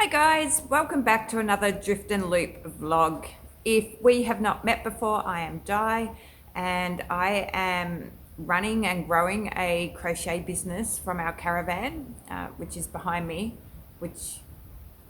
Hi guys, welcome back to another Drift and Loop vlog. If we have not met before, I am Di and I am running and growing a crochet business from our caravan, which is behind me, which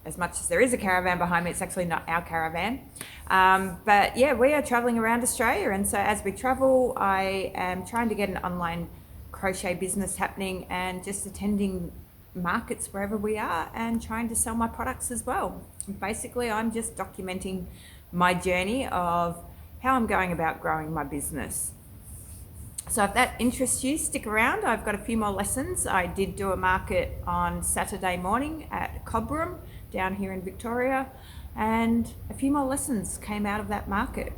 as much as there is a caravan behind me, it's actually not our caravan. But yeah, we are traveling around Australia, and so as we travel, I am trying to get an online crochet business happening and just attending markets wherever we are and trying to sell my products as well. Basically, I'm just documenting my journey of how I'm going about growing my business. So if that interests you, stick around. I've got a few more lessons. I did do a market on Saturday morning at Cobram down here in Victoria, and a few more lessons came out of that market.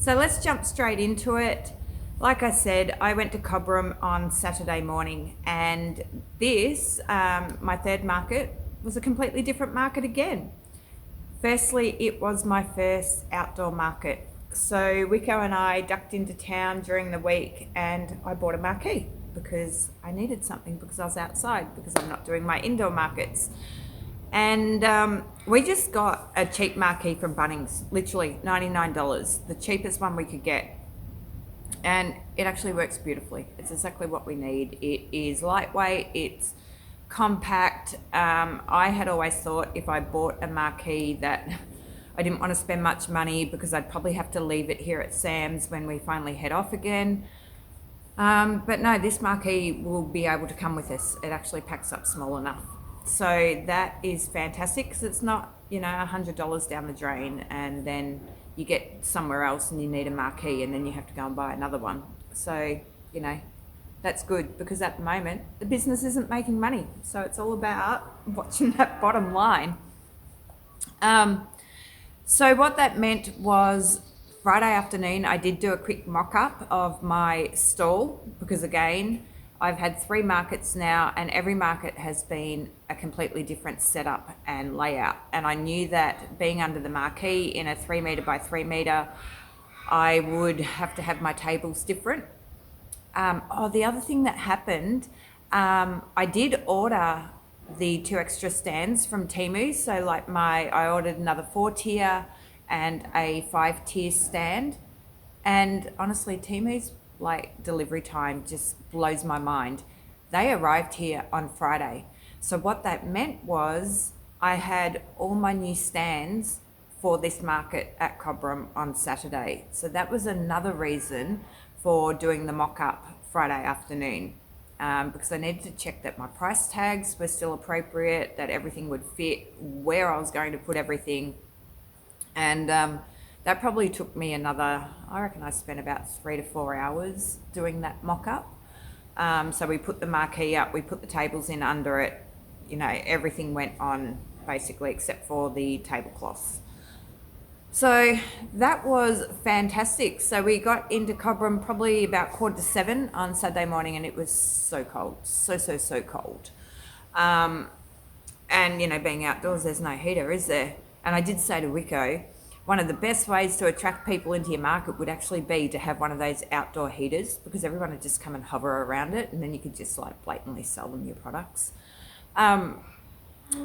So let's jump straight into it. Like I said, I went to Cobram on Saturday morning, and this, my third market, was a completely different market again. Firstly, it was my first outdoor market. So Wicco and I ducked into town during the week and I bought a marquee because I needed something because I was outside, because I'm not doing my indoor markets. And we just got a cheap marquee from Bunnings, literally $99, the cheapest one we could get. And it actually works beautifully. It's exactly what we need. It is lightweight, it's compact. I had always thought if I bought a marquee that I didn't want to spend much money because I'd probably have to leave it here at Sam's when we finally head off again. But no, this marquee will be able to come with us. It actually packs up small enough. So that is fantastic because it's not, $100 down the drain and then you get somewhere else and you need a marquee and then you have to go and buy another one. So, that's good because at the moment the business isn't making money. So it's all about watching that bottom line. So what that meant was Friday afternoon, I did do a quick mock-up of my stall because again, I've had 3 markets now and every market has been a completely different setup and layout. And I knew that being under the marquee in a 3 metre by 3 metre, I would have to have my tables different. The other thing that happened, I did order the 2 extra stands from Temu. So I ordered another 4-tier and a 5-tier stand. And honestly, Temu's delivery time just blows my mind. They arrived here on Friday. So what that meant was I had all my new stands for this market at Cobram on Saturday. So that was another reason for doing the mock-up Friday afternoon, because I needed to check that my price tags were still appropriate, that everything would fit where I was going to put everything. And that probably took me I reckon I spent about 3 to 4 hours doing that mock-up. So we put the marquee up, we put the tables in under it, everything went on basically except for the tablecloths. So that was fantastic. So we got into Cobram probably about 6:45 on Saturday morning and it was so cold, so cold. And, being outdoors, there's no heater, is there? And I did say to Wicco, one of the best ways to attract people into your market would actually be to have one of those outdoor heaters because everyone would just come and hover around it and then you could just blatantly sell them your products.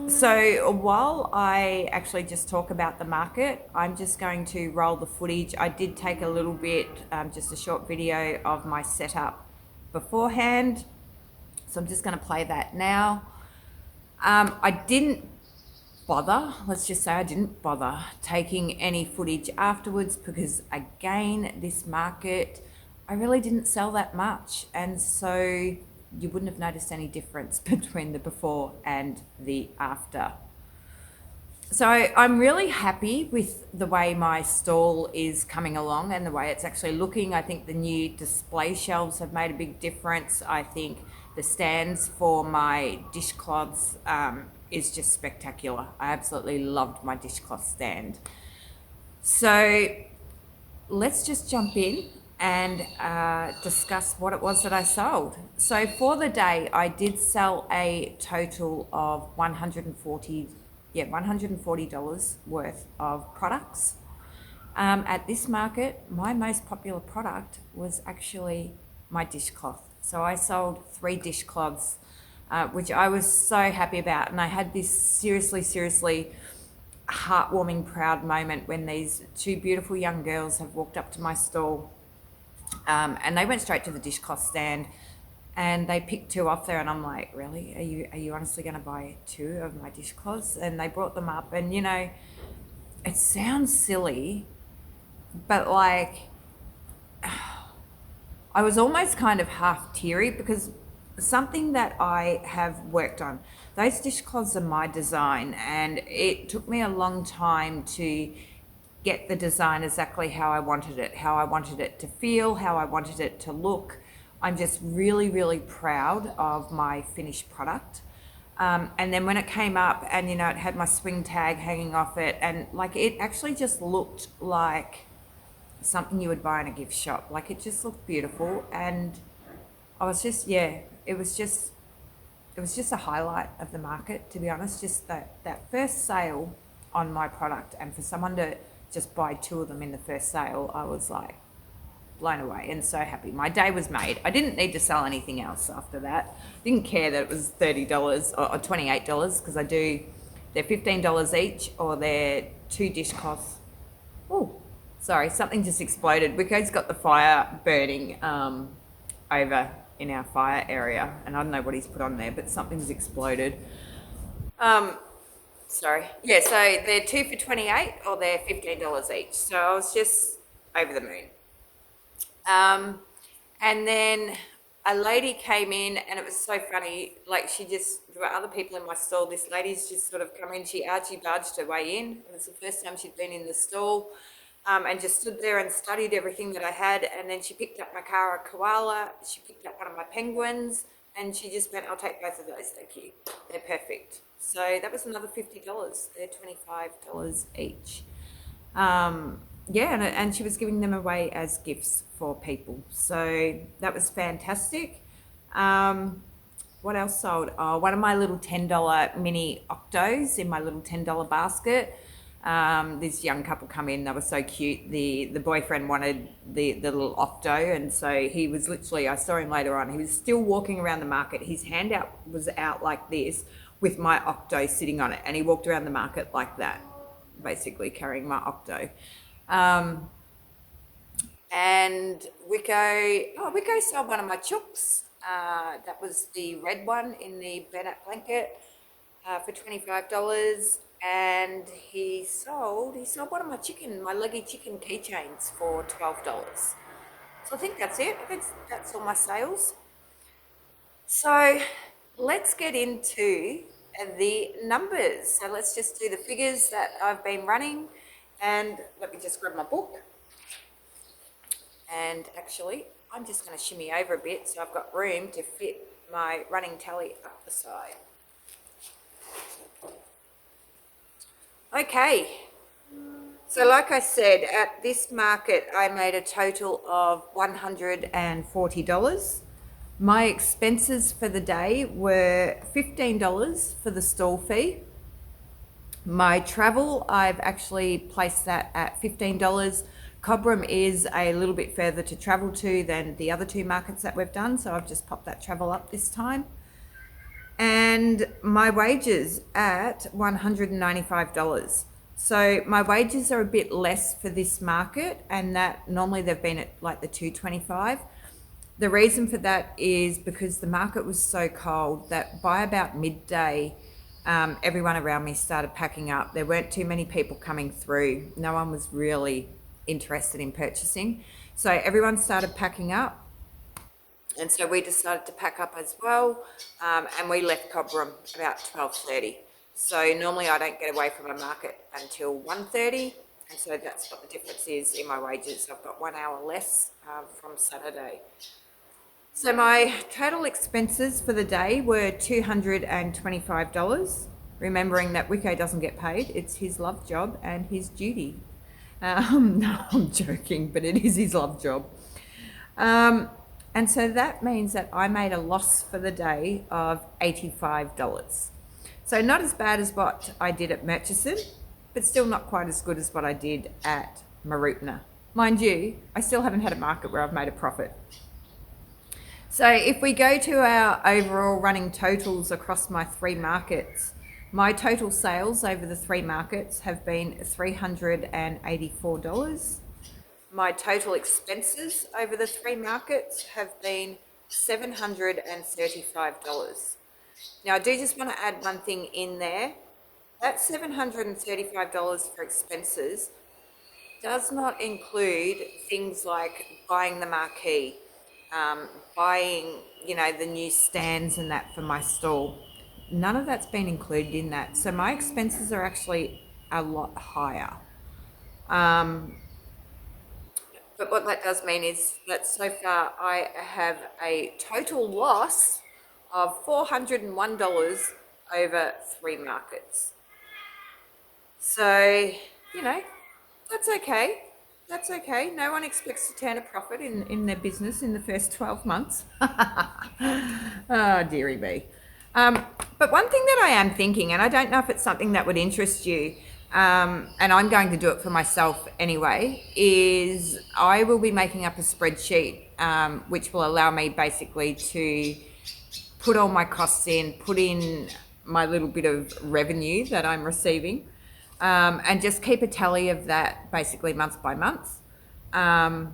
So while I actually just talk about the market, I'm just going to roll the footage. I did take a little bit, just a short video of my setup beforehand. So I'm just going to play that now. I didn't bother taking any footage afterwards because again, this market, I really didn't sell that much. And so you wouldn't have noticed any difference between the before and the after. So I'm really happy with the way my stall is coming along and the way it's actually looking. I think the new display shelves have made a big difference. I think the stands for my dishcloths is just spectacular. I absolutely loved my dishcloth stand. So let's just jump in and discuss what it was that I sold. So for the day, I did sell a total of $140 worth of products. At this market, my most popular product was actually my dishcloth. So I sold 3 dishcloths which I was so happy about. And I had this seriously heartwarming, proud moment when these two beautiful young girls have walked up to my stall, and they went straight to the dishcloth stand, and they picked two off there, and I'm like, really? Are you honestly going to buy two of my dishcloths? And they brought them up, and you know, it sounds silly, but like, I was almost kind of half teary because something that I have worked on, those dishcloths are my design, and it took me a long time to get the design exactly how I wanted it to feel, how I wanted it to look. I'm just really proud of my finished product. And then when it came up and, you know, it had my swing tag hanging off it, and like it actually just looked like something you would buy in a gift shop. Like it just looked beautiful, and I was just, yeah, it was just a highlight of the market, to be honest. Just that first sale on my product, and for someone to just buy two of them in the first sale, I was like blown away and so happy. My day was made. I didn't need to sell anything else after that. Didn't care that it was $30 or $28 because they're $15 each, or they're two dishcloths. Oh, sorry, something just exploded. Wicco's got the fire burning over in our fire area, and I don't know what he's put on there, but something's exploded. Sorry. Yeah, so they're two for $28 or they're $15 each. So I was just over the moon. And then a lady came in, and it was so funny. Like there were other people in my stall. This lady's just sort of come in. She argy-barged her way in. It was the first time she'd been in the stall, and just stood there and studied everything that I had. And then she picked up my Kara koala. She picked up one of my penguins, and she just went, I'll take both of those, thank you. They're perfect. So that was another $50. They're $25 each. Yeah, and she was giving them away as gifts for people. So that was fantastic. What else sold? Oh, one of my little $10 mini octos in my little $10 basket. This young couple come in, they were so cute. The boyfriend wanted the little octo, and so he was literally, I saw him later on, he was still walking around the market. His hand was out like this with my octo sitting on it, and he walked around the market like that, basically carrying my octo. And Wicco sold one of my chooks. That was the red one in the Bennett blanket for $25. And he sold one of my leggy chicken keychains for $12. So I think that's it. That's all my sales. So let's get into the numbers. So let's just do the figures that I've been running, and let me just grab my book. And actually, I'm just going to shimmy over a bit so I've got room to fit my running tally up the side. Okay, so like I said, at this market I made a total of $140. My expenses for the day were $15 for the stall fee. My travel, I've actually placed that at $15. Cobram is a little bit further to travel to than the other two markets that we've done, so I've just popped that travel up this time. And my wages at $195. So my wages are a bit less for this market, and that normally they've been at like the $225. The reason for that is because the market was so cold that by about midday, everyone around me started packing up. There weren't too many people coming through. No one was really interested in purchasing. So everyone started packing up. And so we decided to pack up as well, and we left Cobram about 12:30. So normally I don't get away from a market until 1:30, and so that's what the difference is in my wages. I've got 1 hour less from Saturday. So my total expenses for the day were $225, remembering that Wicco doesn't get paid. It's his love job and his duty. No, I'm joking, but it is his love job. And so that means that I made a loss for the day of $85. So not as bad as what I did at Murchison, but still not quite as good as what I did at Mooroopna. Mind you, I still haven't had a market where I've made a profit. So if we go to our overall running totals across my 3 markets, my total sales over the 3 markets have been $384. My total expenses over the 3 markets have been $735. Now I do just want to add one thing in there. That $735 for expenses does not include things like buying the marquee, buying, the new stands and that for my stall. None of that's been included in that. So my expenses are actually a lot higher. But what that does mean is that so far I have a total loss of $401 over 3 markets. So, that's okay. That's okay. No one expects to turn a profit in their business in the first 12 months. Oh, dearie me. But one thing that I am thinking, and I don't know if it's something that would interest you, and I'm going to do it for myself anyway, is I will be making up a spreadsheet, which will allow me basically to put all my costs in, put in my little bit of revenue that I'm receiving, and just keep a tally of that basically month by month. And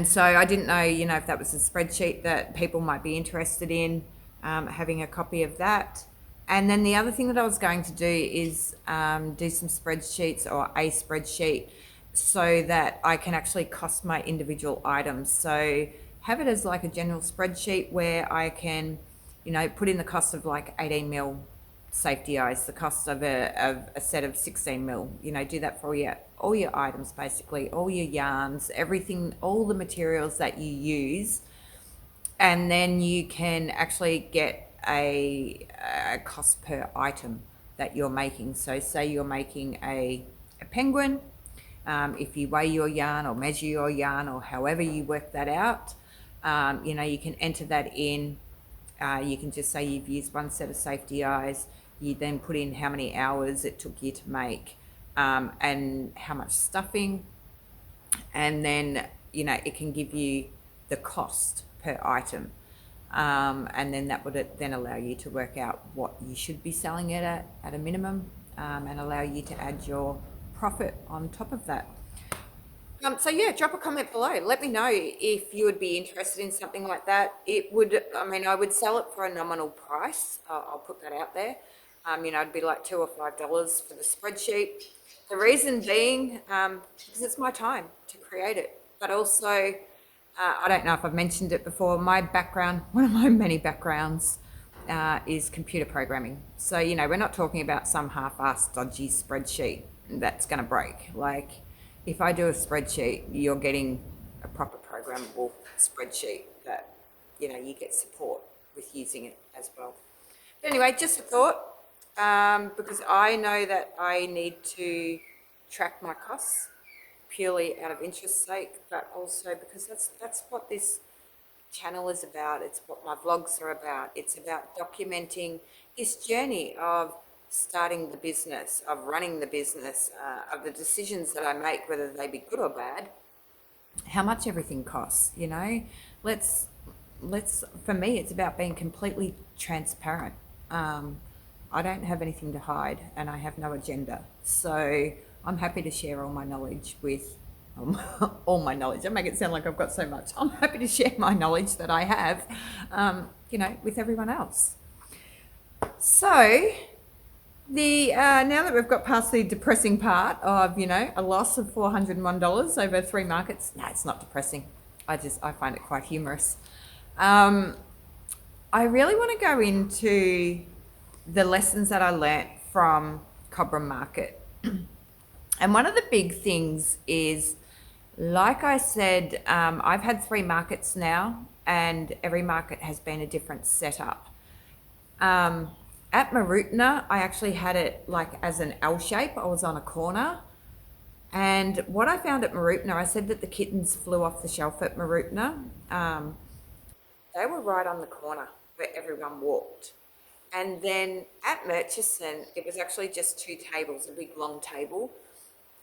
so I didn't know, if that was a spreadsheet that people might be interested in, having a copy of that. And then the other thing that I was going to do is do some spreadsheets or a spreadsheet so that I can actually cost my individual items. So have it as like a general spreadsheet where I can, put in the cost of like 18 mil safety eyes, the cost of a set of 16 mil, do that for all your items, basically, all your yarns, everything, all the materials that you use. And then you can actually get a cost per item that you're making. So say you're making a penguin, if you weigh your yarn or measure your yarn or however you work that out, you can enter that in. You can just say you've used one set of safety eyes. You then put in how many hours it took you to make, and how much stuffing, and then it can give you the cost per item, and then that would then allow you to work out what you should be selling it at a minimum, and allow you to add your profit on top of that. So yeah, drop a comment below. Let me know if you would be interested in something like that. I would sell it for a nominal price. I'll put that out there. It'd be like $2 or $5 for the spreadsheet. The reason being, because it's my time to create it. But also, I don't know if I've mentioned it before, my background, one of my many backgrounds, is computer programming. So, we're not talking about some half-assed dodgy spreadsheet that's going to break. Like, if I do a spreadsheet, you're getting a proper programmable spreadsheet that, you get support with using it as well. But anyway, just a thought, because I know that I need to track my costs purely out of interest's sake, but also because that's what this channel is about. It's what my vlogs are about. It's about documenting this journey of starting the business, of running the business, of the decisions that I make, whether they be good or bad, how much everything costs. Let's for me, it's about being completely transparent. I don't have anything to hide, and I have no agenda, so I'm happy to share all my knowledge with all my knowledge. I make it sound like I've got so much. I'm happy to share my knowledge that I have, with everyone else. So now that we've got past the depressing part of, a loss of $401 over 3 markets, no, it's not depressing. I find it quite humorous. I really want to go into the lessons that I learnt from Cobram Market. And one of the big things is, like I said, I've had 3 markets now, and every market has been a different setup. At Marutna, I actually had it like as an L shape. I was on a corner. And what I found at Marutna, I said that the kittens flew off the shelf at Marutna. They were right on the corner where everyone walked. And then at Murchison, it was actually just 2 tables, a big long table.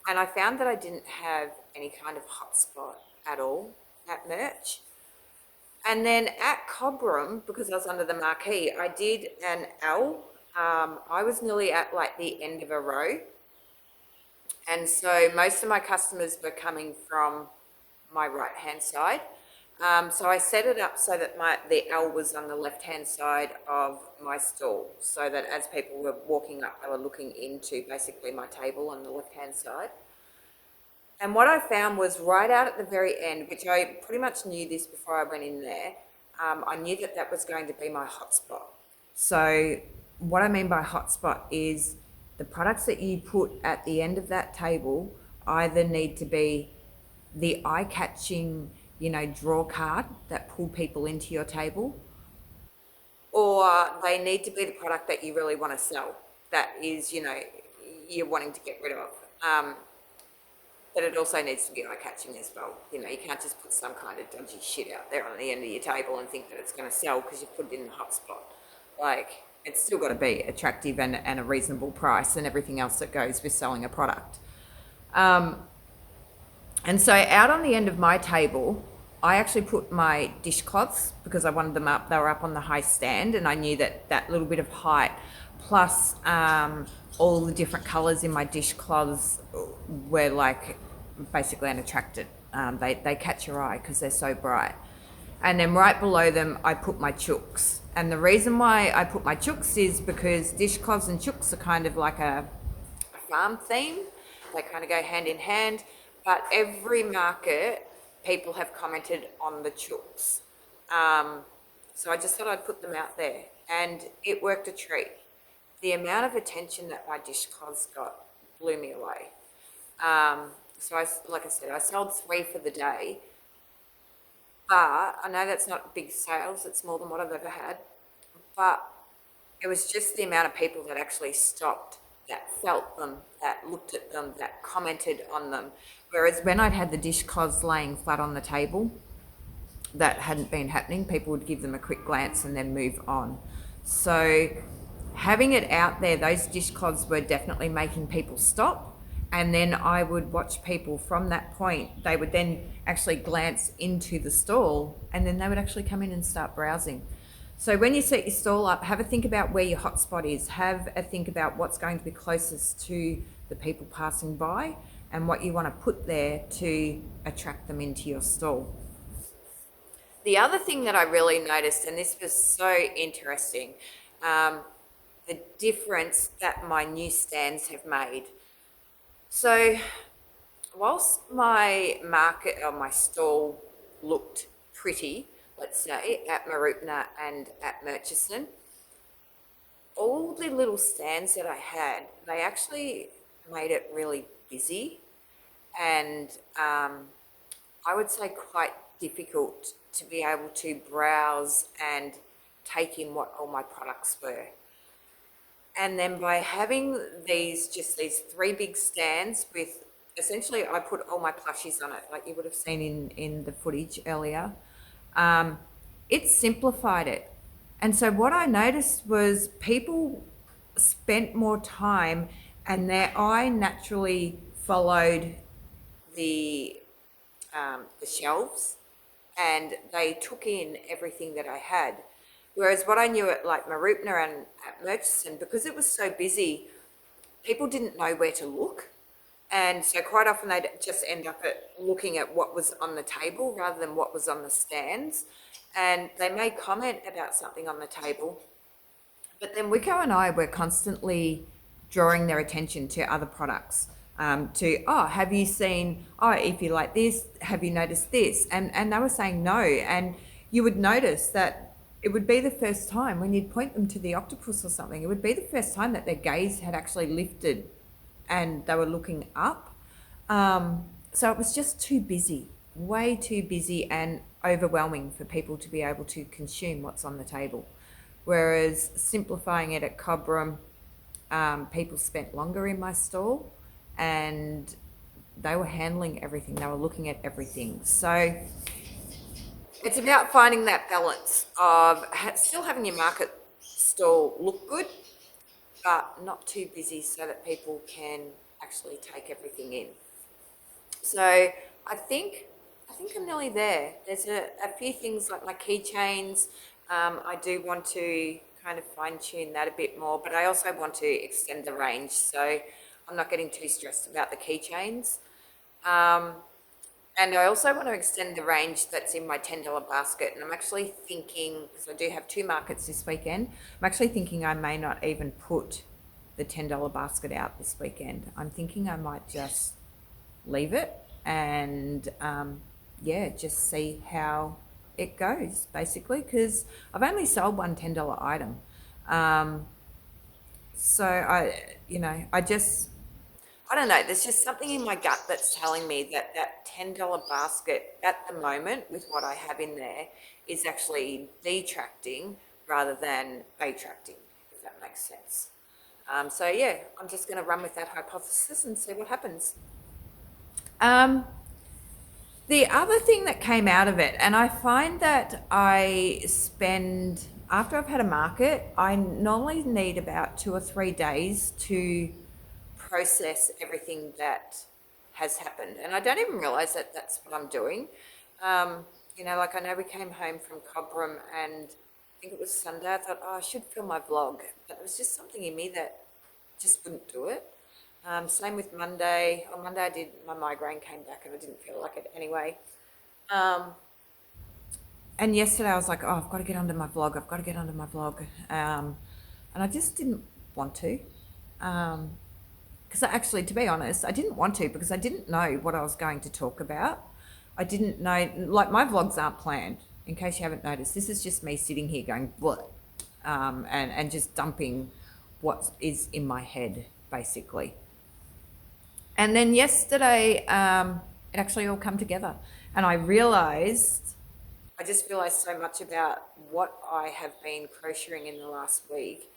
And I found that I didn't have any kind of hotspot at all at Murch. And then at Cobram, because I was under the marquee, I did an L. I was nearly at like the end of a row. And so most of my customers were coming from my right hand side. So I set it up so that the L was on the left hand side of my stall, so that as people were walking up, they were looking into basically my table on the left hand side. And what I found was right out at the very end, which I pretty much knew this before I went in there, I knew that that was going to be my hotspot. So what I mean by hotspot is the products that you put at the end of that table either need to be the eye-catching, draw card that pull people into your table, or they need to be the product that you really want to sell, that is, you're wanting to get rid of. But it also needs to be eye-catching as well. You can't just put some kind of dodgy shit out there on the end of your table and think that it's going to sell because you put it in the hotspot. Like, it's still got to be attractive and a reasonable price and everything else that goes with selling a product. And so out on the end of my table, I actually put my dishcloths because I wanted them up. They were up on the high stand, and I knew that that little bit of height plus all the different colours in my dishcloths were like basically unattracted. They catch your eye because they're so bright. And then right below them, I put my chooks. And the reason why I put my chooks is because dishcloths and chooks are kind of like a farm theme. They kind of go hand in hand. But every market, people have commented on the chooks. So I just thought I'd put them out there. And it worked a treat. The amount of attention that my dishcloths got blew me away. So like I said, I sold 3 for the day. But I know that's not big sales. It's more than what I've ever had. But it was just the amount of people that actually stopped, that felt them, that looked at them, that commented on them. Whereas when I'd had the dishcloths laying flat on the table, that hadn't been happening. People would give them a quick glance and then move on. So having it out there, those dishcloths were definitely making people stop. And then I would watch people from that point. They would then actually glance into the stall, and then they would actually come in and start browsing. So when you set your stall up, have a think about where your hotspot is. Have a think about what's going to be closest to the people passing by and what you want to put there to attract them into your stall. The other thing that I really noticed, and this was so interesting, the difference that my new stands have made. So whilst my market or my stall looked pretty, let's say, at Marupna and at Murchison, all the little stands that I had, they actually made it really busy and I would say quite difficult to be able to browse and take in what all my products were. And then by having these 3 big stands with, essentially I put all my plushies on it, like you would have seen in the footage earlier, it simplified it. And so what I noticed was people spent more time and their eye naturally followed the shelves and they took in everything that I had. Whereas what I knew at like Marupna and at Murchison, because it was so busy, people didn't know where to look. And so quite often they'd just end up looking at what was on the table rather than what was on the stands. And they may comment about something on the table. But then Wicco and I were constantly drawing their attention to other products. Have you seen, if you like this, have you noticed this? And they were saying no. And you would notice that it would be the first time when you'd point them to the octopus or something, it would be the first time that their gaze had actually lifted and they were looking up. So it was just too busy, way too busy and overwhelming for people to be able to consume what's on the table. Whereas simplifying it at Cobram, people spent longer in my stall and they were handling everything. They were looking at everything. So it's about finding that balance of still having your market stall look good, but not too busy so that people can actually take everything in. So I think I think I'm nearly there. There's a few things like my keychains. I do want to kind of fine tune that a bit more, but I also want to extend the range. So I'm not getting too stressed about the keychains. Um, and I also want to extend the range that's in my $10 basket. And I'm actually thinking, because I do have two markets this weekend, I'm actually thinking I may not even put the $10 basket out this weekend. I'm thinking I might just leave it and yeah, just see how it goes basically, because I've only sold one $10 item. Um, so I don't know, there's just something in my gut that's telling me that that $10 basket at the moment with what I have in there is actually detracting rather than attracting, if that makes sense. So yeah, I'm just going to run with that hypothesis and see what happens. Um, The other thing that came out of it, and I find that I spend, after I've had a market, I normally need about 2 or 3 days to process everything that has happened. And I don't even realize that that's what I'm doing. Like I know we came home from Cobram and I think it was Sunday. I thought, oh, I should film my vlog. But there was just something in me that just wouldn't do it. Same with Monday. On Monday, my migraine came back and I didn't feel like it anyway. Um, and yesterday I was like, oh, I've got to get onto my vlog. I've got to get onto my vlog. And I just didn't want to. Because actually, to be honest, I didn't want to because I didn't know what I was going to talk about. I didn't know, like my vlogs aren't planned, in case you haven't noticed. This is just me sitting here going, what? And just dumping what is in my head, basically. And then yesterday, it actually all come together. And I just realized so much about what I have been crocheting in the last week,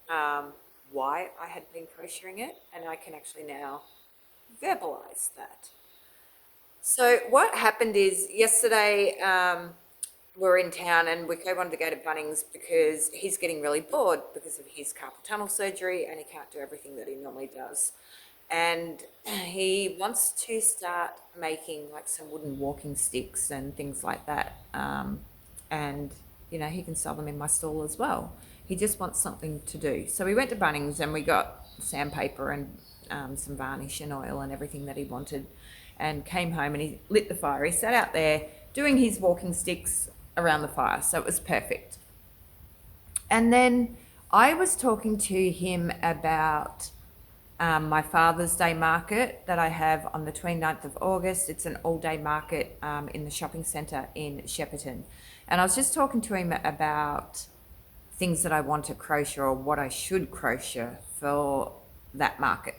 why I had been crocheting it, and I can actually now verbalize that. So what happened is yesterday, we're in town and Wicco wanted to go to Bunnings because he's getting really bored because of his carpal tunnel surgery and he can't do everything that he normally does. And he wants to start making like some wooden walking sticks and things like that. And, he can sell them in my stall as well. He just wants something to do. So we went to Bunnings and we got sandpaper and some varnish and oil and everything that he wanted, and came home and he lit the fire. He sat out there doing his walking sticks around the fire. So it was perfect. And then I was talking to him about my Father's Day market that I have on the 29th of August. It's an all-day market in the shopping centre in Shepparton. And I was just talking to him about things that I want to crochet or what I should crochet for that market.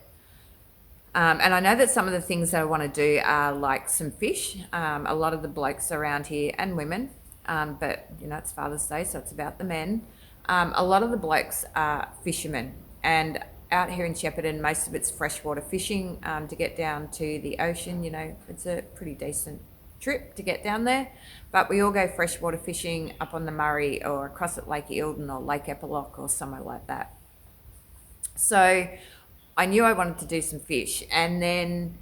And I know that some of the things that I want to do are like some fish. A lot of the blokes around here and women, but it's Father's Day, so it's about the men. A lot of the blokes are fishermen, and out here in Shepparton, most of it's freshwater fishing. To get down to the ocean, it's a pretty decent trip to get down there. But we all go freshwater fishing up on the Murray or across at Lake Eildon or Lake Epilock or somewhere like that. So I knew I wanted to do some fish, and then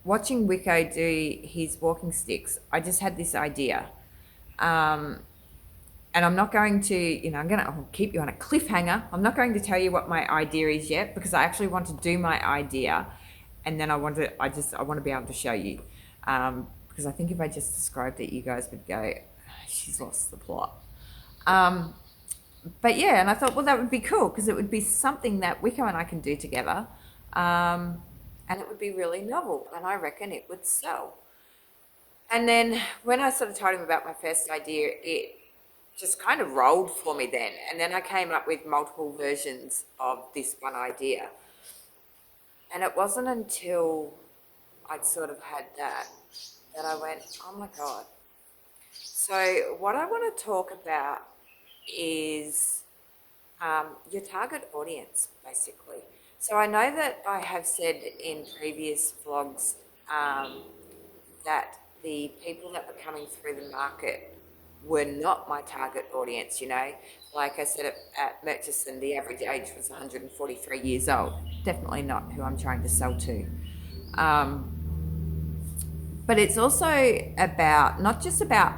watching Wicco do his walking sticks, I just had this idea. And I'm not going to, I'll keep you on a cliffhanger. I'm not going to tell you what my idea is yet because I actually want to do my idea, and then I want to be able to show you. Because I think if I just described it, you guys would go, she's lost the plot. But yeah, and I thought, well, that would be cool because it would be something that Wicco and I can do together. And it would be really novel, and I reckon it would sell. And then when I sort of told him about my first idea, it just kind of rolled for me then. And then I came up with multiple versions of this one idea. And it wasn't until I'd sort of had that I went, oh my God. So what I want to talk about is your target audience, basically. So I know that I have said in previous vlogs that the people that were coming through the market were not my target audience, Like I said at Murchison, the average age was 143 years old. Definitely not who I'm trying to sell to. But it's also about not just about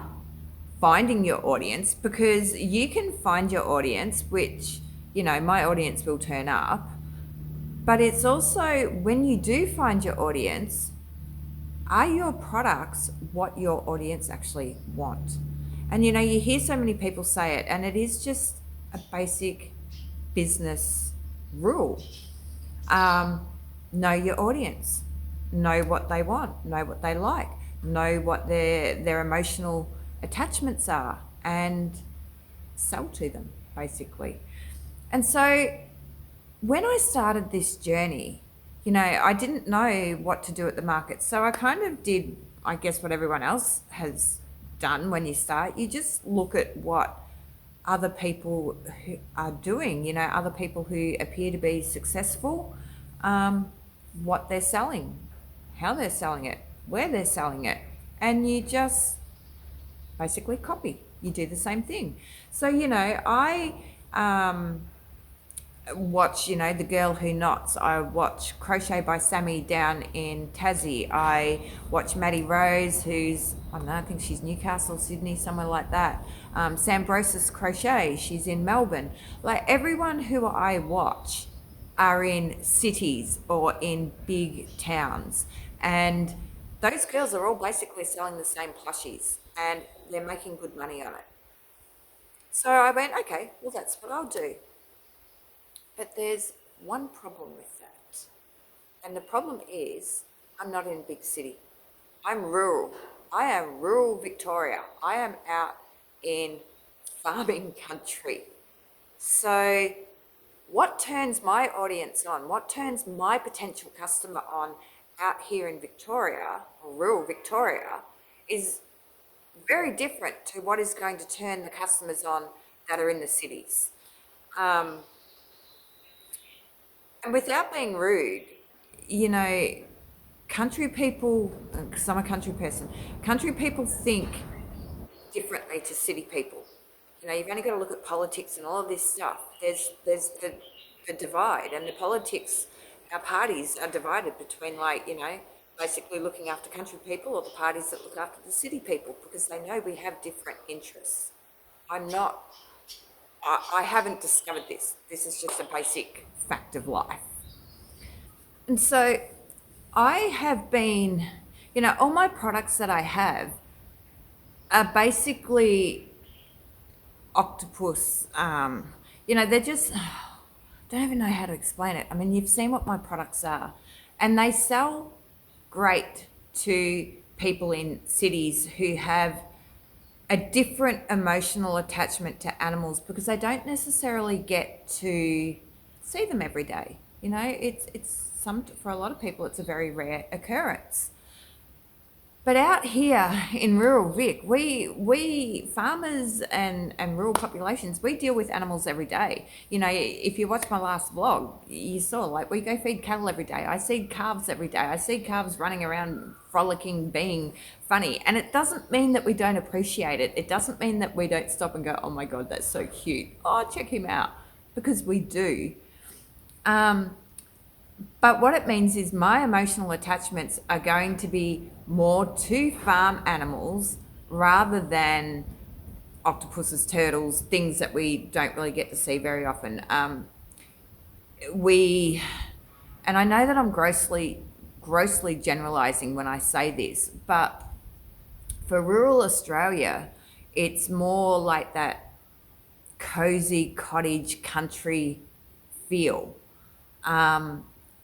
finding your audience, because you can find your audience, which, you know, my audience will turn up. But it's also when you do find your audience, are your products what your audience actually want? And you know, you hear so many people say it, and it is just a basic business rule. Know your audience, know what they want, know what they like, know what their emotional attachments are, and sell to them, basically. And so when I started this journey, you know, I didn't know what to do at the market. So I kind of did, I guess, what everyone else has done when you start. You just look at what other people who are doing, you know, other people who appear to be successful, what they're selling, how they're selling it, where they're selling it. And you just basically copy. You do the same thing. So, you know, I watch, you know, The Girl Who Knots. I watch Crochet by Sammy down in Tassie. I watch Maddie Rose, who's, I don't know, I think she's Newcastle, Sydney, somewhere like that. Sambrosis Crochet, she's in Melbourne. Like, everyone who I watch are in cities or in big towns. And those girls are all basically selling the same plushies, and they're making good money on it. So I went, okay, well, that's what I'll do. But there's one problem with that. And the problem is I'm not in a big city. I'm rural. I am rural Victoria. I am out in farming country. So what turns my audience on, what turns my potential customer on out here in Victoria, or rural Victoria, is very different to what is going to turn the customers on that are in the cities. And without being rude, you know, country people, because I'm a country person, country people think differently to city people. You know, you've only got to look at politics and all of this stuff. There's the divide, and the politics, our parties are divided between, like, you know, basically looking after country people or the parties that look after the city people, because they know we have different interests. I haven't discovered this. This is just a basic fact of life. And so I have been, you know, all my products that I have are basically octopus. You know, they're just, don't even know how to explain it. I mean, you've seen what my products are, and they sell great to people in cities who have a different emotional attachment to animals, because they don't necessarily get to see them every day. You know, it's some, for a lot of people, it's a very rare occurrence. But out here in rural Vic, we farmers and rural populations, we deal with animals every day. You know, if you watch my last vlog, you saw, like, we go feed cattle every day. I see calves every day. I see calves running around, frolicking, being funny. And it doesn't mean that we don't appreciate it. It doesn't mean that we don't stop and go, oh my God, that's so cute. Oh, check him out. Because we do. But what it means is my emotional attachments are going to be more to farm animals rather than octopuses, turtles, things that we don't really get to see very often. And I know that I'm grossly generalizing when I say this, but for rural Australia, it's more like that cosy cottage country feel.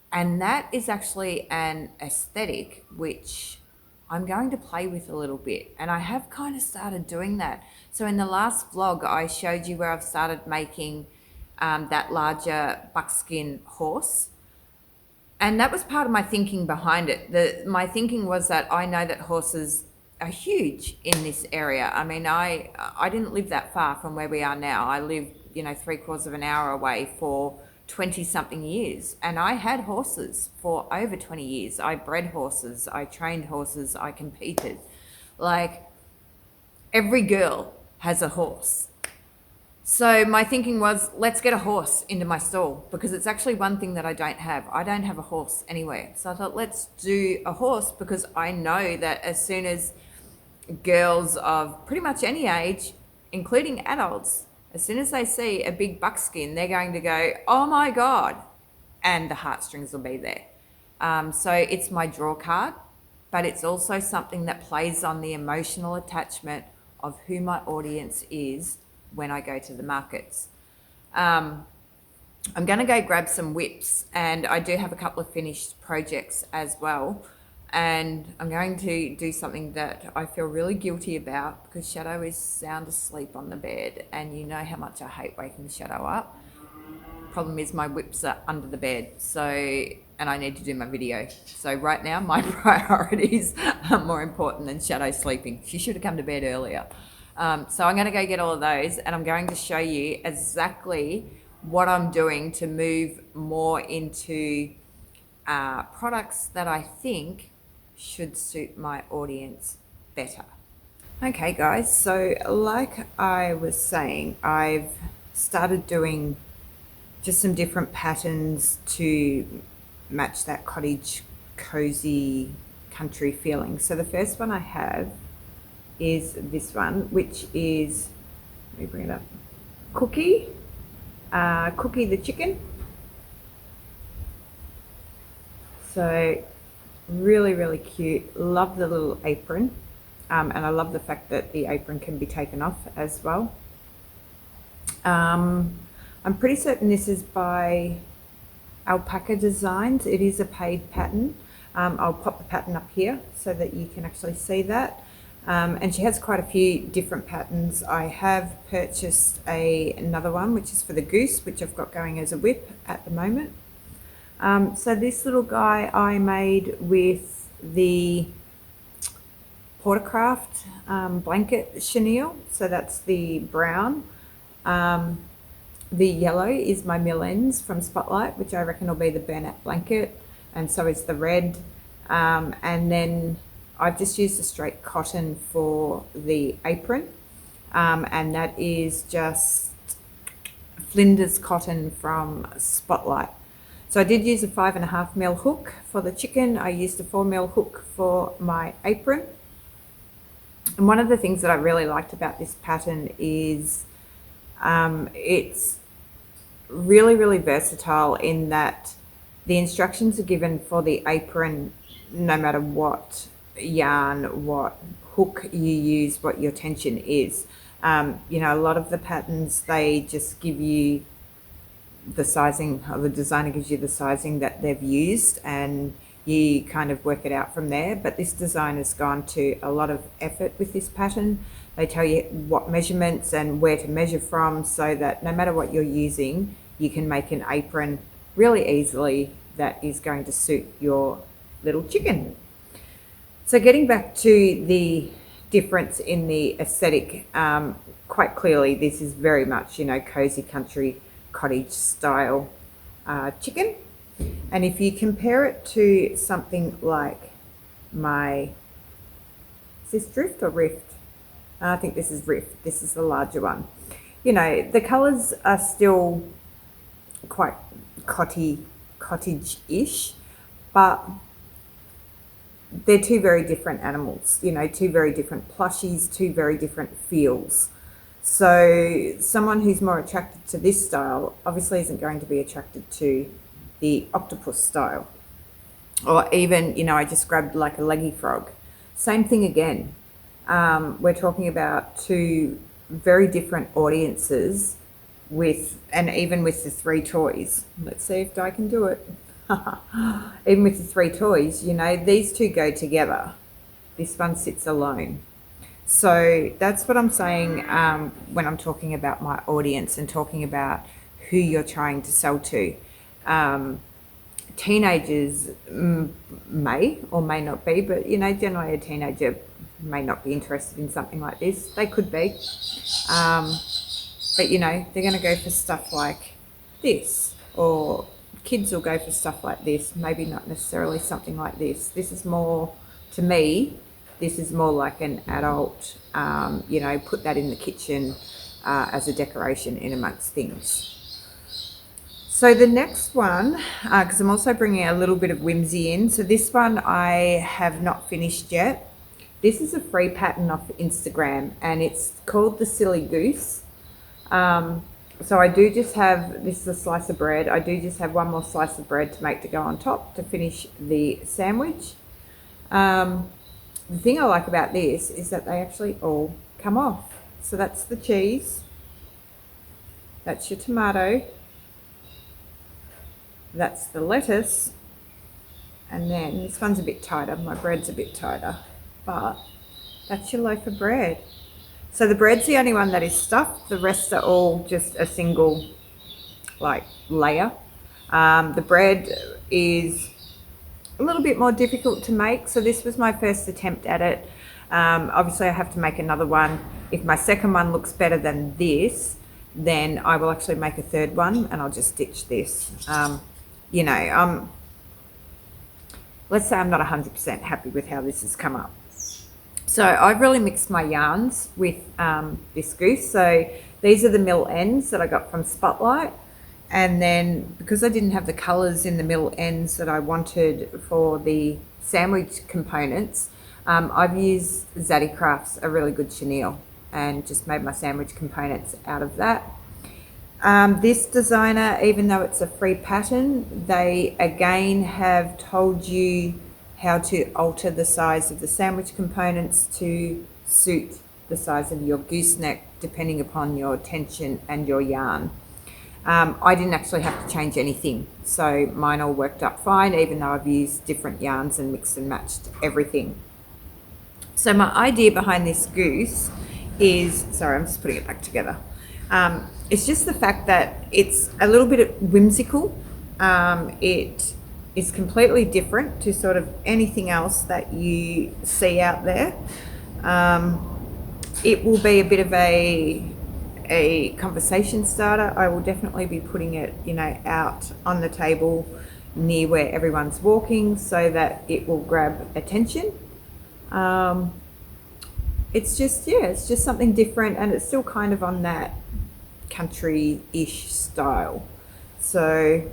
And that is actually an aesthetic which I'm going to play with a little bit. And I have kind of started doing that. So in the last vlog, I showed you where I've started making that larger buckskin horse. And that was part of my thinking behind it. My thinking was that I know that horses are huge in this area. I mean, I didn't live that far from where we are now. I lived, you know, 3/4 of an hour away for 20-something years, and I had horses for over 20 years. I bred horses, I trained horses, I competed. Like, every girl has a horse. So my thinking was, let's get a horse into my stall, because it's actually one thing that I don't have. I don't have a horse anywhere. So I thought, let's do a horse, because I know that as soon as girls of pretty much any age, including adults, as soon as they see a big buckskin, they're going to go, oh my God, and the heartstrings will be there. So it's my draw card, but it's also something that plays on the emotional attachment of who my audience is when I go to the markets. I'm going to go grab some whips, and I do have a couple of finished projects as well. And I'm going to do something that I feel really guilty about, because Shadow is sound asleep on the bed, and you know how much I hate waking Shadow up. Problem is my whips are under the bed, so, and I need to do my video. So right now my priorities are more important than Shadow sleeping. She should have come to bed earlier. So I'm going to go get all of those, and I'm going to show you exactly what I'm doing to move more into products that I think should suit my audience better. Okay guys, so like I was saying, I've started doing just some different patterns to match that cottage, cozy, country feeling. So the first one I have is this one, which is, let me bring it up, Cookie the chicken. So really, really cute. Love the little apron. And I love the fact that the apron can be taken off as well. I'm pretty certain this is by Alpaca Designs. It is a paid pattern. I'll pop the pattern up here so that you can actually see that. And she has quite a few different patterns. I have purchased another one, which is for the goose, which I've got going as a whip at the moment. So this little guy I made with the Portercraft blanket chenille. So that's the brown. The yellow is my mill ends from Spotlight, which I reckon will be the burnout blanket, and so is the red. And then I've just used the straight cotton for the apron, and that is just Flinders cotton from Spotlight. So I did use a 5.5mm hook for the chicken. I used a 4mm hook for my apron. And one of the things that I really liked about this pattern is it's really, really versatile in that the instructions are given for the apron no matter what yarn, what hook you use, what your tension is. You know, a lot of the patterns, they just give you the sizing, or the designer gives you the sizing that they've used, and you kind of work it out from there. But this designer's gone to a lot of effort with this pattern. They tell you what measurements and where to measure from, so that no matter what you're using, you can make an apron really easily that is going to suit your little chicken. So getting back to the difference in the aesthetic, quite clearly this is very much, you know, cozy country cottage style chicken. And if you compare it to something like my, is this Drift or Rift? I think this is Rift. This is the larger one. You know, the colours are still quite cottage-ish, but they're two very different animals, you know, two very different plushies, two very different feels. So someone who's more attracted to this style obviously isn't going to be attracted to the octopus style. Or even, you know, I just grabbed like a leggy frog. Same thing again. We're talking about two very different audiences with, and even with the 3 toys. Let's see if I can do it. Even with the 3 toys, you know, these two go together. This one sits alone. So that's what I'm saying when I'm talking about my audience and talking about who you're trying to sell to. Teenagers may or may not be, but, you know, generally a teenager may not be interested in something like this. They could be. But, you know, they're going to go for stuff like this, or kids will go for stuff like this, maybe not necessarily something like this. This is more, to me, this is more like an adult, you know, put that in the kitchen, as a decoration in amongst things. So the next one, because I'm also bringing a little bit of whimsy in, so this one I have not finished yet. This is a free pattern off Instagram and it's called the Silly Goose. So I do just have, this is a slice of bread, I do just have one more slice of bread to make to go on top to finish the sandwich. The thing I like about this is that they actually all come off. So that's the cheese, that's your tomato, that's the lettuce, and then this one's a bit tighter, my bread's a bit tighter, but that's your loaf of bread. So the bread's the only one that is stuffed, the rest are all just a single like layer. The bread is a little bit more difficult to make, so this was my first attempt at it. Obviously I have to make another one. If my second one looks better than this, then I will actually make a third one and I'll just stitch this. You know, let's say I'm not 100% happy with how this has come up. So I've really mixed my yarns with this goose. So these are the mill ends that I got from Spotlight. And then because I didn't have the colours in the mill ends that I wanted for the sandwich components, I've used Zaddy Crafts, a really good chenille, and just made my sandwich components out of that. This designer, even though it's a free pattern, they again have told you how to alter the size of the sandwich components to suit the size of your gooseneck depending upon your tension and your yarn. I didn't actually have to change anything, so mine all worked up fine, even though I've used different yarns and mixed and matched everything. So my idea behind this goose is, sorry, I'm just putting it back together. It's just the fact that it's a little bit whimsical. It is completely different to sort of anything else that you see out there. It will be a bit of a conversation starter. I will definitely be putting it, you know, out on the table near where everyone's walking so that it will grab attention. It's just, yeah, it's just something different, and it's still kind of on that country-ish style. So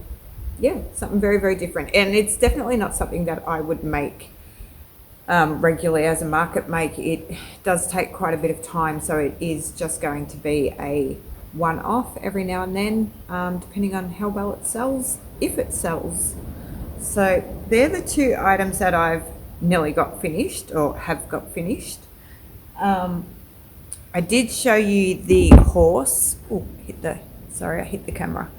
yeah, something very, very different. And it's definitely not something that I would make regularly as a market make. It does take quite a bit of time, so it is just going to be a one-off every now and then, depending on how well it sells, if it sells. So they're the two items that I've nearly got finished, or have got finished. I did show you the horse. Oh, sorry, I hit the camera.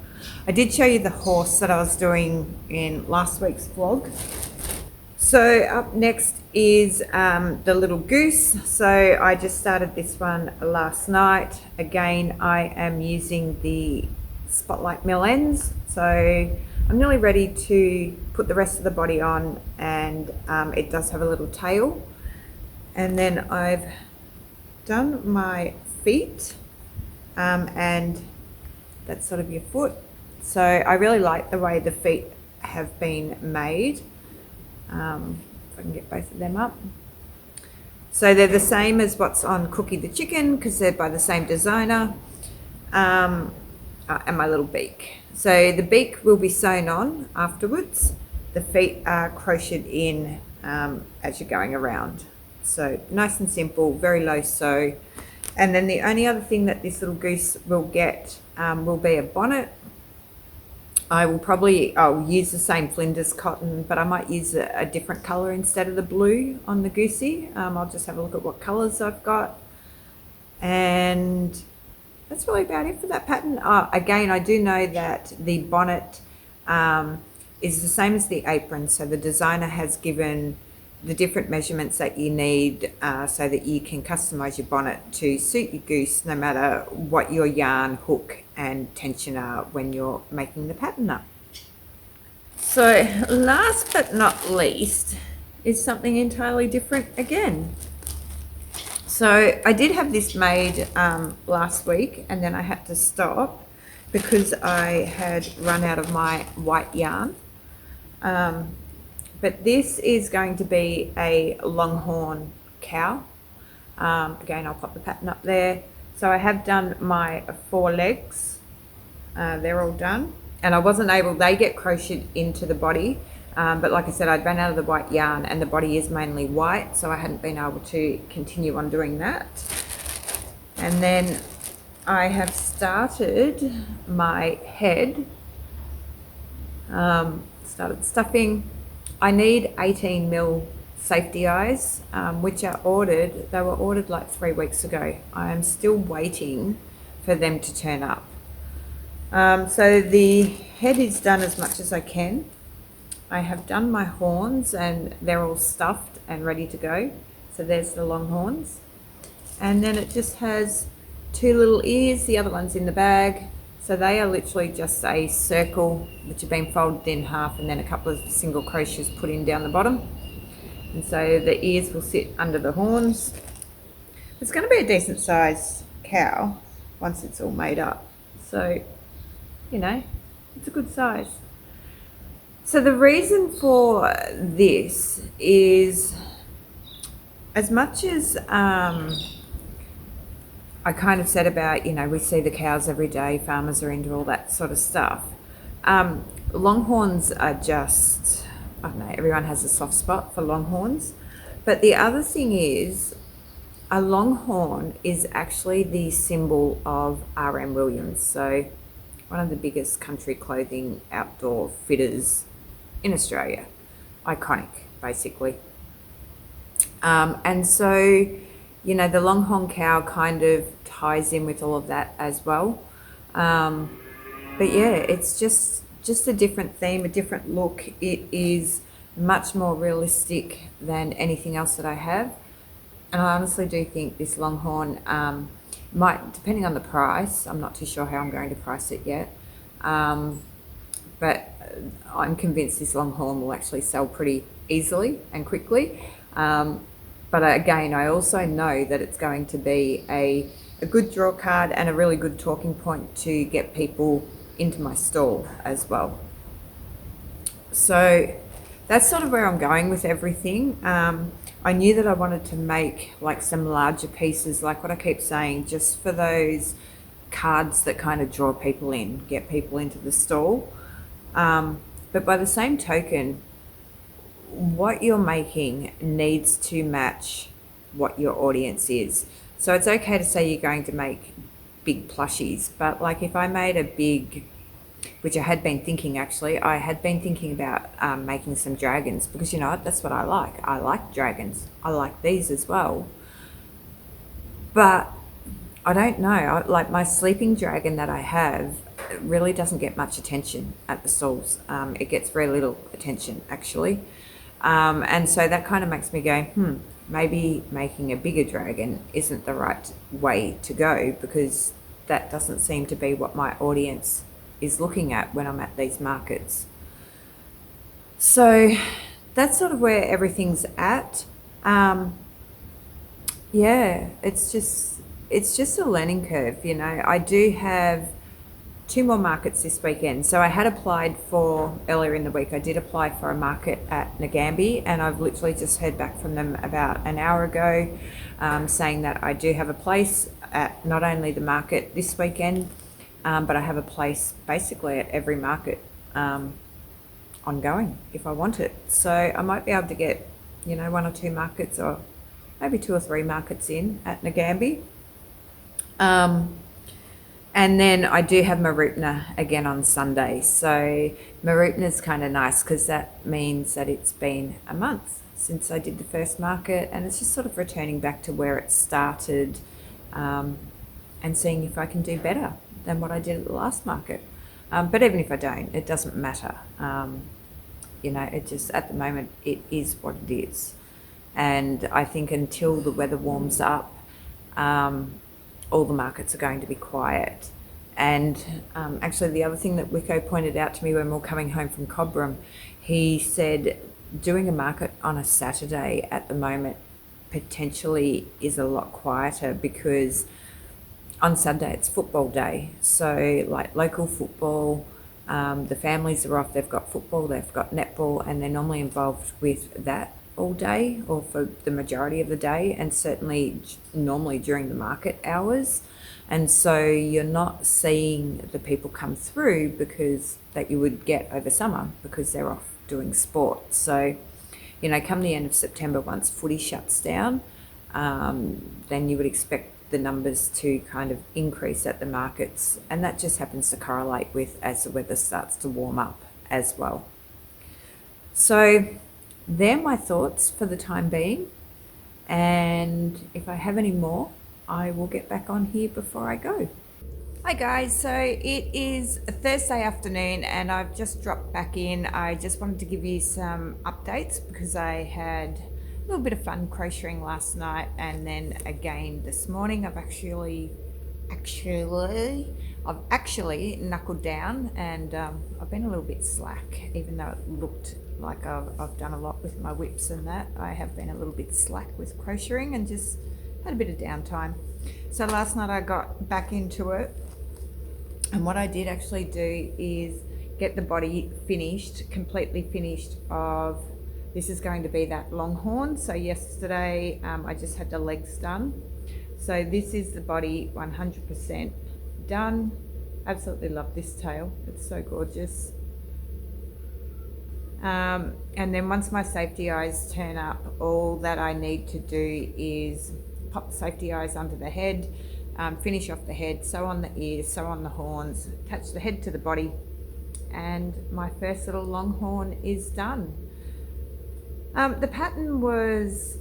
I did show you the horse that I was doing in last week's vlog. So up next is the little goose. So I just started this one last night. Again, I am using the Spotlight mill ends. So I'm nearly ready to put the rest of the body on, and it does have a little tail. And then I've done my feet, and that's sort of your foot. So I really like the way the feet have been made. If I can get both of them up. So they're the same as what's on Cookie the Chicken, because they're by the same designer. And my little beak. So the beak will be sewn on afterwards. The feet are crocheted in as you're going around. So nice and simple, very low sew. And then the only other thing that this little goose will get will be a bonnet. I'll use the same Flinders cotton, but I might use a different colour instead of the blue on the goosey. I'll just have a look at what colours I've got. And that's really about it for that pattern. Again, I do know that the bonnet is the same as the apron. So the designer has given the different measurements that you need so that you can customize your bonnet to suit your goose, no matter what your yarn, hook and tension are when you're making the pattern up. So last but not least is something entirely different again. So I did have this made last week, and then I had to stop because I had run out of my white yarn. But this is going to be a longhorn cow. Again, I'll pop the pattern up there. So I have done my 4 legs. They're all done. And I wasn't able, they get crocheted into the body. But like I said, I'd run out of the white yarn and the body is mainly white. So I hadn't been able to continue on doing that. And then I have started my head. Started stuffing. I need 18 mil safety eyes, which are ordered. They were ordered like 3 weeks ago. I am still waiting for them to turn up. So the head is done as much as I can. I have done my horns and they're all stuffed and ready to go. So there's the long horns. And then it just has 2 little ears, the other one's in the bag. So they are literally just a circle which have been folded in half and then a couple of single crochets put in down the bottom. And so the ears will sit under the horns. It's going to be a decent sized cow once it's all made up. So, you know, it's a good size. So the reason for this is, as much as I kind of said about, you know, we see the cows every day, farmers are into all that sort of stuff. Longhorns are just, I don't know, everyone has a soft spot for longhorns. But the other thing is, a longhorn is actually the symbol of R.M. Williams. So one of the biggest country clothing outdoor fitters in Australia. Iconic, basically. And so, you know, the longhorn cow kind of ties in with all of that as well. But yeah, it's just a different theme, a different look. It is much more realistic than anything else that I have. And I honestly do think this longhorn might, depending on the price, I'm not too sure how I'm going to price it yet. But I'm convinced this longhorn will actually sell pretty easily and quickly. But again, I also know that it's going to be a good draw card and a really good talking point to get people into my stall as well. So that's sort of where I'm going with everything. I knew that I wanted to make like some larger pieces, like what I keep saying, just for those cards that kind of draw people in, get people into the stall. But by the same token, what you're making needs to match what your audience is. So it's okay to say you're going to make big plushies, but like if I made a big, which I had been thinking actually, I had been thinking about making some dragons, because you know what, that's what I like. I like dragons. I like these as well. But I don't know, like my sleeping dragon that I have really doesn't get much attention at the stalls. It gets very little attention actually. And so that kind of makes me go, maybe making a bigger dragon isn't the right way to go, because that doesn't seem to be what my audience is looking at when I'm at these markets. So that's sort of where everything's at. Yeah, it's just a learning curve, you know. I do have 2 more markets this weekend. So I had applied for, earlier in the week, I did apply for a market at Ngambie, and I've literally just heard back from them about an hour ago, saying that I do have a place at not only the market this weekend, but I have a place basically at every market ongoing if I want it. So I might be able to get, you know, 1 or 2 markets, or maybe 2 or 3 markets in at Ngambie. And then I do have Marupna again on Sunday. So Marupna is kind of nice because that means that it's been a month since I did the first market, and it's just sort of returning back to where it started, and seeing if I can do better than what I did at the last market. But even if I don't, it doesn't matter. You know, it just, at the moment, it is what it is. And I think until the weather warms up, all the markets are going to be quiet. And actually the other thing that Wicco pointed out to me when we were coming home from Cobram, he said doing a market on a Saturday at the moment potentially is a lot quieter, because on Sunday it's football day. So like local football, the families are off, they've got football, they've got netball, and they're normally involved with that all day, or for the majority of the day, and certainly normally during the market hours. And so you're not seeing the people come through because that you would get over summer, because they're off doing sport. So, you know, come the end of September, once footy shuts down, then you would expect the numbers to kind of increase at the markets, and that just happens to correlate with as the weather starts to warm up as well. So they're my thoughts for the time being, and if I have any more, I will get back on here before I go. Hi guys, so it is a Thursday afternoon and I've just dropped back in. I just wanted to give you some updates because I had a little bit of fun crocheting last night, and then again this morning I've actually knuckled down, and I've been a little bit slack, even though it looked like I've done a lot with my whips and that. I have been a little bit slack with crocheting and just had a bit of downtime. So last night I got back into it, and what I did actually do is get the body finished, completely finished of, this is going to be that longhorn. So yesterday I just had the legs done. So this is the body 100% done. Absolutely love this tail, it's so gorgeous. And then once my safety eyes turn up, all that I need to do is pop the safety eyes under the head, finish off the head, sew on the ears, sew on the horns, attach the head to the body, and my first little longhorn is done. The pattern was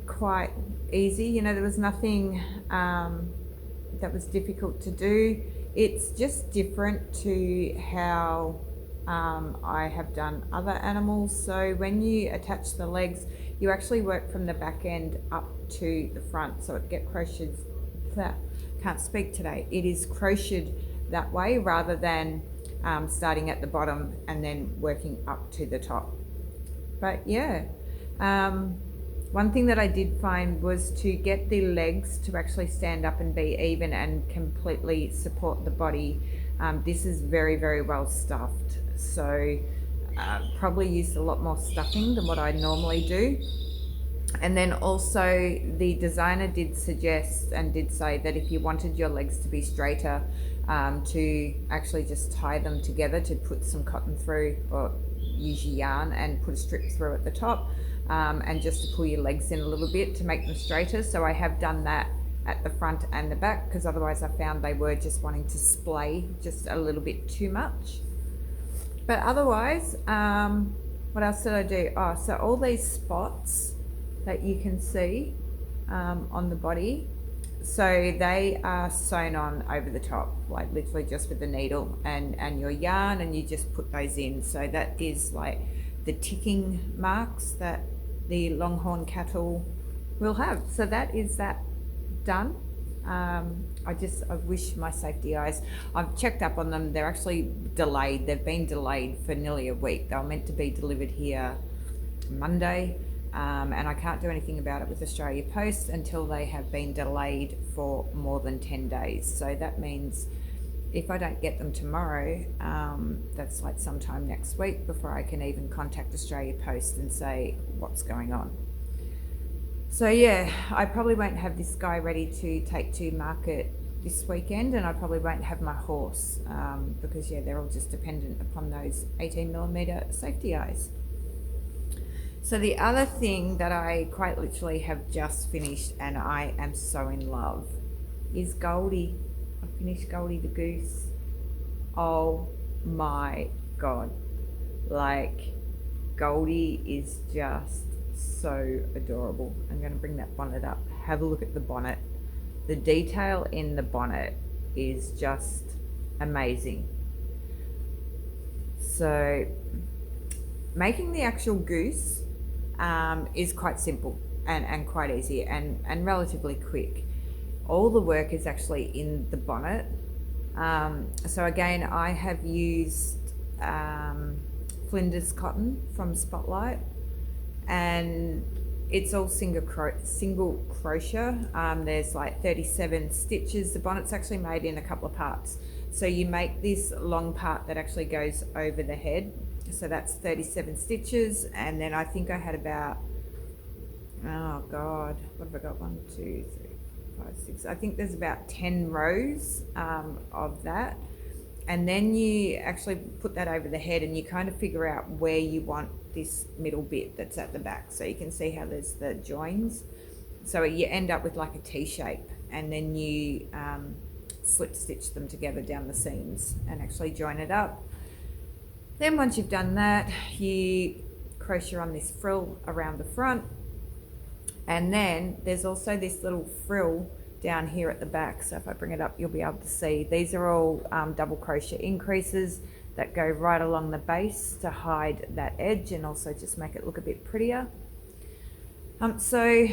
quite easy, you know, there was nothing that was difficult to do. It's just different to how I have done other animals. So when you attach the legs, you actually work from the back end up to the front, so it gets crocheted. Can't speak today. It is crocheted that way rather than starting at the bottom and then working up to the top. But yeah, one thing that I did find was to get the legs to actually stand up and be even and completely support the body. This is very, very well stuffed, so probably used a lot more stuffing than what I normally do. And then also the designer did suggest and did say that if you wanted your legs to be straighter, to actually just tie them together, to put some cotton through, or use your yarn and put a strip through at the top, and just to pull your legs in a little bit to make them straighter. So I have done that at the front and the back, because otherwise I found they were just wanting to splay just a little bit too much. But otherwise, what else did I do? Oh, so all these spots that you can see on the body, so they are sewn on over the top, like literally just with the needle and your yarn, and you just put those in. So that is like the ticking marks that the longhorn cattle will have. So that is that done. I wish my safety eyes, I've checked up on them, they're actually delayed. They've been delayed for nearly a week. They were meant to be delivered here Monday, and I can't do anything about it with Australia Post until they have been delayed for more than 10 days. So that means if I don't get them tomorrow, that's like sometime next week before I can even contact Australia Post and say what's going on. So yeah, I probably won't have this guy ready to take to market this weekend, and I probably won't have my horse, because yeah, they're all just dependent upon those 18mm safety eyes. So the other thing that I quite literally have just finished, and I am so in love, is Goldie. I finished Goldie the goose. Oh my God. Like, Goldie is just so adorable. I'm going to bring that bonnet up. Have a look at the bonnet. The detail in the bonnet is just amazing. So making the actual goose is quite simple and quite easy and relatively quick. All the work is actually in the bonnet. So again, I have used Flinders cotton from Spotlight, and it's all single crochet. There's like 37 stitches. The bonnet's actually made in a couple of parts. So you make this long part that actually goes over the head. So that's 37 stitches, and then I think I had about oh God, what have I got? 1, 2, 3, 4, 5, 6. I think there's about 10 rows of that. And then you actually put that over the head and you kind of figure out where you want this middle bit that's at the back. So you can see how there's the joins. So you end up with like a T shape, and then you slip stitch them together down the seams and actually join it up. Then once you've done that, you crochet on this frill around the front, and then there's also this little frill down here at the back. So if I bring it up, you'll be able to see these are all double crochet increases that go right along the base to hide that edge and also just make it look a bit prettier. So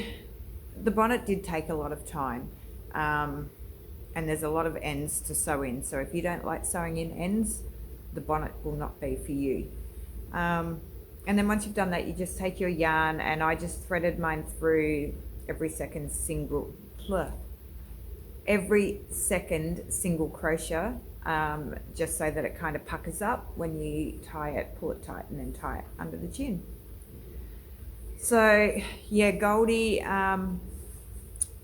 the bonnet did take a lot of time, and there's a lot of ends to sew in. So if you don't like sewing in ends, the bonnet will not be for you. And then once you've done that, you just take your yarn, and I just threaded mine through every second single crochet, just so that it kind of puckers up when you tie it, pull it tight, and then tie it under the chin. So yeah, Goldie, I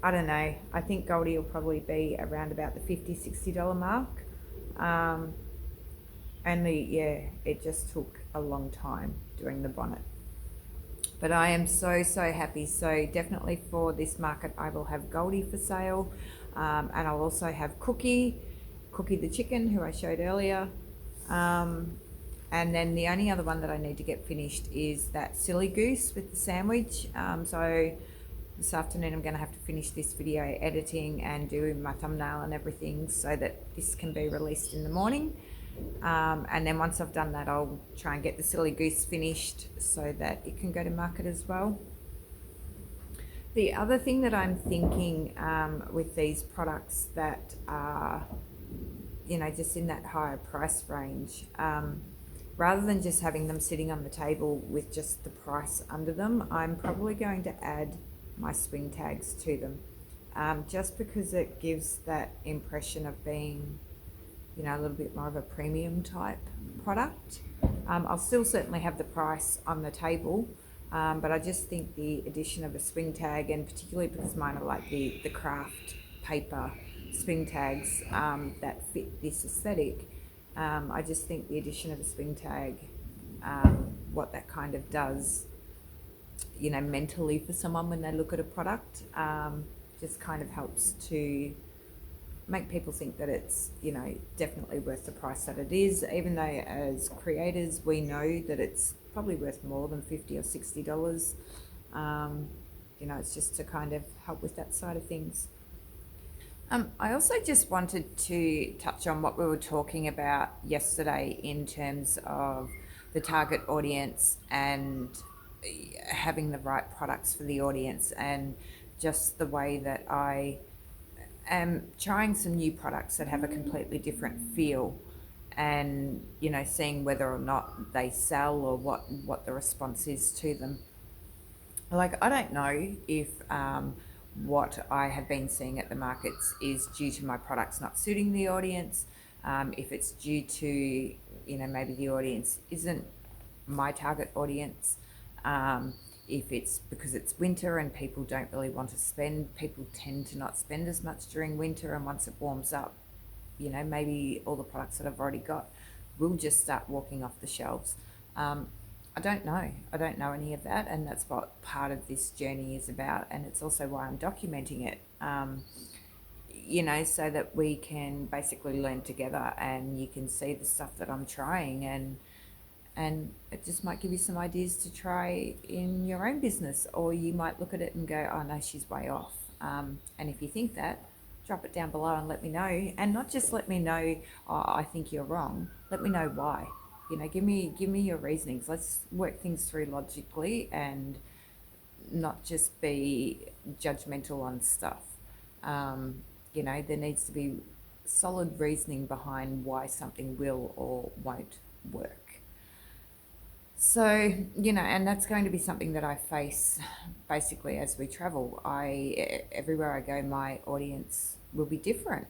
don't know, I think Goldie will probably be around about the $50-$60 mark. Yeah, it just took a long time doing the bonnet. But I am so happy. So definitely for this market, I will have Goldie for sale. And I'll also have Cookie the chicken, who I showed earlier. And then the only other one that I need to get finished is that silly goose with the sandwich. So this afternoon I'm going to have to finish this video editing and do my thumbnail and everything so that this can be released in the morning. And then once I've done that, I'll try and get the silly goose finished so that it can go to market as well. The other thing that I'm thinking with these products that are, you know, just in that higher price range, rather than just having them sitting on the table with just the price under them, I'm probably going to add my swing tags to them, just because it gives that impression of being, you know, a little bit more of a premium type product. I'll still certainly have the price on the table, but I just think the addition of a swing tag, and particularly because mine are like the craft paper swing tags that fit this aesthetic, I just think the addition of a swing tag, what that kind of does, you know, mentally for someone when they look at a product, just kind of helps to make people think that it's, you know, definitely worth the price that it is, even though as creators we know that it's probably worth more than $50 or $60. You know, it's just to kind of help with that side of things. I also just wanted to touch on what we were talking about yesterday in terms of the target audience and having the right products for the audience, and just the way that I am trying some new products that have a completely different feel, and, you know, seeing whether or not they sell or what the response is to them. Like, I don't know if what I have been seeing at the markets is due to my products not suiting the audience, if it's due to, you know, maybe the audience isn't my target audience, if it's because it's winter and people don't really want to spend, people tend to not spend as much during winter, and once it warms up, you know, maybe all the products that I've already got will just start walking off the shelves. I don't know any of that, and that's what part of this journey is about, and it's also why I'm documenting it, you know, so that we can basically learn together and you can see the stuff that I'm trying, and it just might give you some ideas to try in your own business, or you might look at it and go, oh no, she's way off. And if you think that, drop it down below and let me know, and not just let me know, oh, I think you're wrong, let me know why. You know, give me your reasonings. Let's work things through logically and not just be judgmental on stuff. You know, there needs to be solid reasoning behind why something will or won't work. So, you know, and that's going to be something that I face basically as we travel. Everywhere I go, my audience will be different,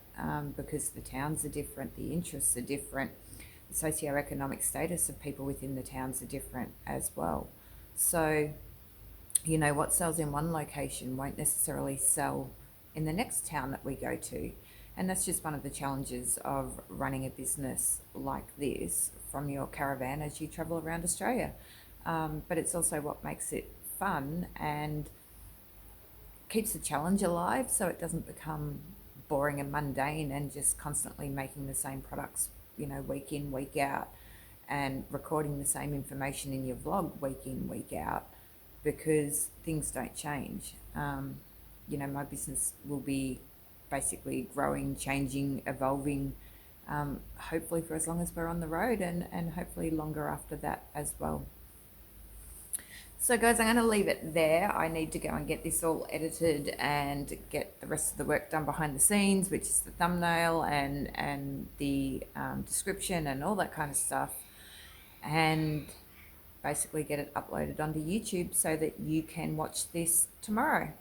because the towns are different, the interests are different, the socioeconomic status of people within the towns are different as well. So, you know, what sells in one location won't necessarily sell in the next town that we go to. And that's just one of the challenges of running a business like this from your caravan as you travel around Australia. But it's also what makes it fun and keeps the challenge alive, so it doesn't become boring and mundane and just constantly making the same products, you know, week in, week out, and recording the same information in your vlog week in, week out, because things don't change. You know, my business will be basically growing, changing, evolving, hopefully for as long as we're on the road, and hopefully longer after that as well. So guys, I'm going to leave it there. I need to go and get this all edited and get the rest of the work done behind the scenes, which is the thumbnail and the description and all that kind of stuff, and basically get it uploaded onto YouTube so that you can watch this tomorrow.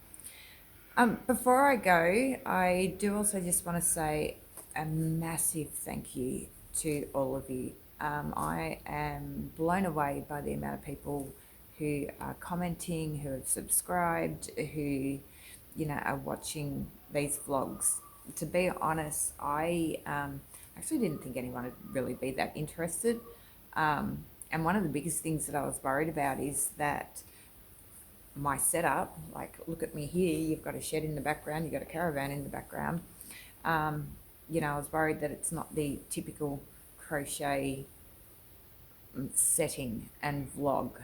Before I go, I do also just want to say a massive thank you to all of you. I am blown away by the amount of people who are commenting, who have subscribed, who, you know, are watching these vlogs. To be honest, I actually didn't think anyone would really be that interested. And one of the biggest things that I was worried about is that my setup, like look at me here, you've got a shed in the background, you've got a caravan in the background. You know, I was worried that it's not the typical crochet setting and vlog.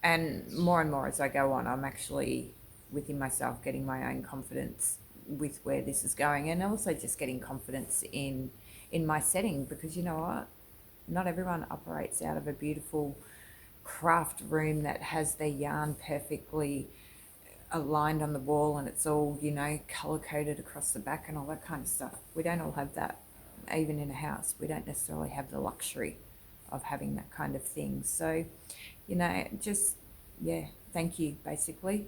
And more as I go on, I'm actually within myself getting my own confidence with where this is going, and also just getting confidence in my setting, because you know what, not everyone operates out of a beautiful craft room that has their yarn perfectly aligned on the wall and it's all, you know, color coded across the back and all that kind of stuff. We don't all have that. Even in a house, we don't necessarily have the luxury of having that kind of thing. So, you know, just, yeah, thank you, basically.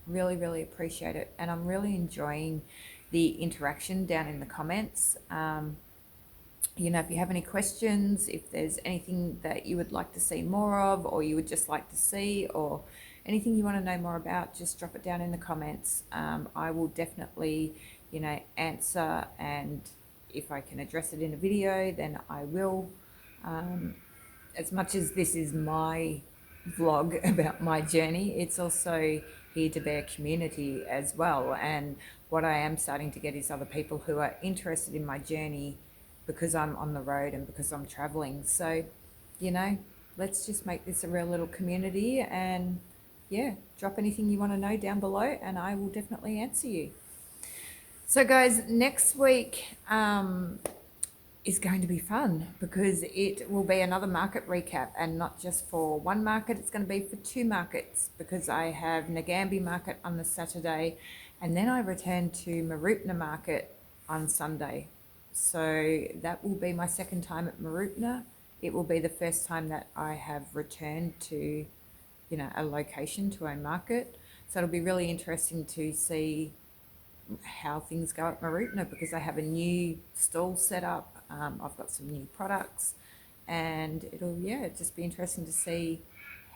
Really, really appreciate it. And I'm really enjoying the interaction down in the comments. You know, if you have any questions, if there's anything that you would like to see more of, or you would just like to see, or anything you want to know more about, just drop it down in the comments. I will definitely, you know, answer, and if I can address it in a video, then I will. As much as this is my vlog about my journey, it's also here to be a community as well. And what I am starting to get is other people who are interested in my journey because I'm on the road and because I'm traveling. So, you know, let's just make this a real little community, and yeah, drop anything you want to know down below and I will definitely answer you. So guys, next week is going to be fun because it will be another market recap, and not just for one market, it's going to be for two markets, because I have Nagambi market on the Saturday and then I return to Marupna market on Sunday. So that will be my second time at Marupna. It will be the first time that I have returned to, you know, a location, to a market. So it'll be really interesting to see how things go at Marupna, because I have a new stall set up. I've got some new products, and it'll, yeah, just be interesting to see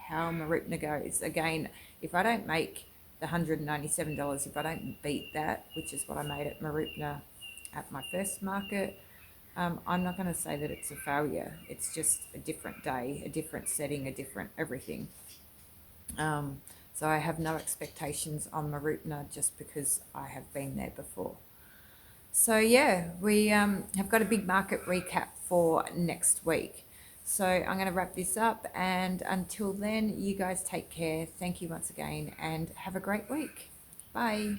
how Marupna goes. Again, if I don't make the $197, if I don't beat that, which is what I made at Marupna at my first market, I'm not going to say that it's a failure. It's just a different day, a different setting, a different everything. So I have no expectations on Marupna just because I have been there before. So yeah, we have got a big market recap for next week. So I'm going to wrap this up, and until then, you guys take care. Thank you once again and have a great week. Bye.